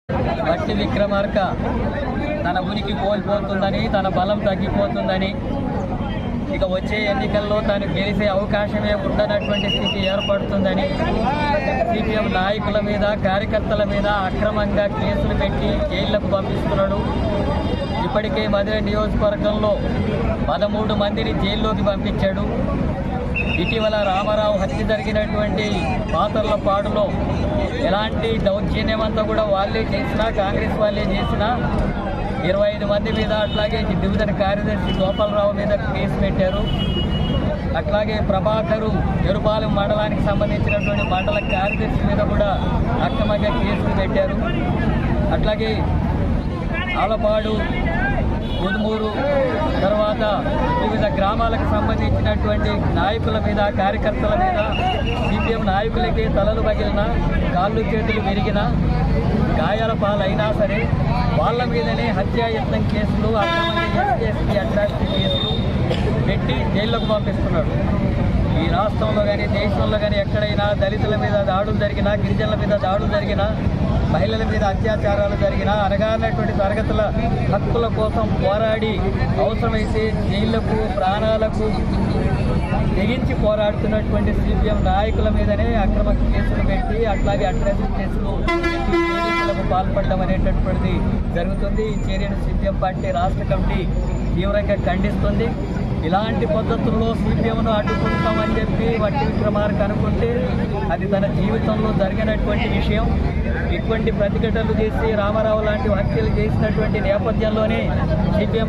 బట్టి విక్రమార్క తన ఉనికి కోల్పోతుందని, తన బలం తగ్గిపోతుందని, ఇక వచ్చే ఎన్నికల్లో తాను గెలిచే అవకాశమే ఉండనటువంటి స్థితి ఏర్పడుతుందని సిపిఎం నాయకుల మీద, కార్యకర్తల మీద అక్రమంగా కేసులు పెట్టి జైళ్లకు పంపిస్తున్నాడు. ఇప్పటికే మధుర నియోజకవర్గంలో 13 మందిని జైల్లోకి పంపించాడు. ఇటీవల రామారావు హత్య జరిగినటువంటి పాతర్లపాడులో ఎలాంటి దౌర్జన్యమంతా కూడా వాళ్ళే చేసినా, కాంగ్రెస్ వాళ్ళే చేసినా 25 మంది మీద, అట్లాగే డివిజన్ కార్యదర్శి గోపాలరావు మీద కేసు పెట్టారు. అట్లాగే ప్రభాకరు ఎరుపాలెం మండలానికి సంబంధించినటువంటి మండల కార్యదర్శి మీద కూడా అక్రమంగా కేసులు పెట్టారు. అట్లాగే ఆలపాడు, ముదుమూరు, తర్వాత వివిధ గ్రామాలకు సంబంధించినటువంటి నాయకుల మీద, కార్యకర్తల మీద, సిపిఎం నాయకులకి తలలు పగిలిన, కాళ్ళు చేతులు విరిగిన, గాయాల పాలైనా సరే వాళ్ళ మీదనే హత్యాయత్నం కేసులు, అక్రమంగా ఎస్సీ అట్రాసిటీ కేసులు పెట్టి జైల్లోకి పంపిస్తున్నాడు. ఈ రాష్ట్రంలో కానీ, దేశంలో కానీ ఎక్కడైనా దళితుల మీద దాడులు జరిగినా, గిరిజనుల మీద దాడులు జరిగినా, మహిళల మీద అత్యాచారాలు జరిగినా, అనగానటువంటి తరగతుల హక్కుల కోసం పోరాడి అవసరమైతే జైళ్లకు, ప్రాణాలకు తెగించి పోరాడుతున్నటువంటి సిపిఎం నాయకుల మీదనే అక్రమ కేసులు పెట్టి, అట్లాగే అట్రాసిటీ కేసులు పెట్టి పాల్పడడం అనేటటువంటిది జరుగుతుంది. ఈ చర్యను సిపిఎం పార్టీ రాష్ట్ర కమిటీ తీవ్రంగా ఖండిస్తుంది. ఇలాంటి పద్ధతుల్లో సిపిఎంను అడ్డుకుంటామని చెప్పి బట్టి విక్రమార్క అనుకుంటే అది తన జీవితంలో జరిగినటువంటి విషయం. ఇటువంటి ప్రతిఘటనలు చేసి రామారావు లాంటి హత్యలు చేసినటువంటి నేపథ్యంలోనే సిపిఎం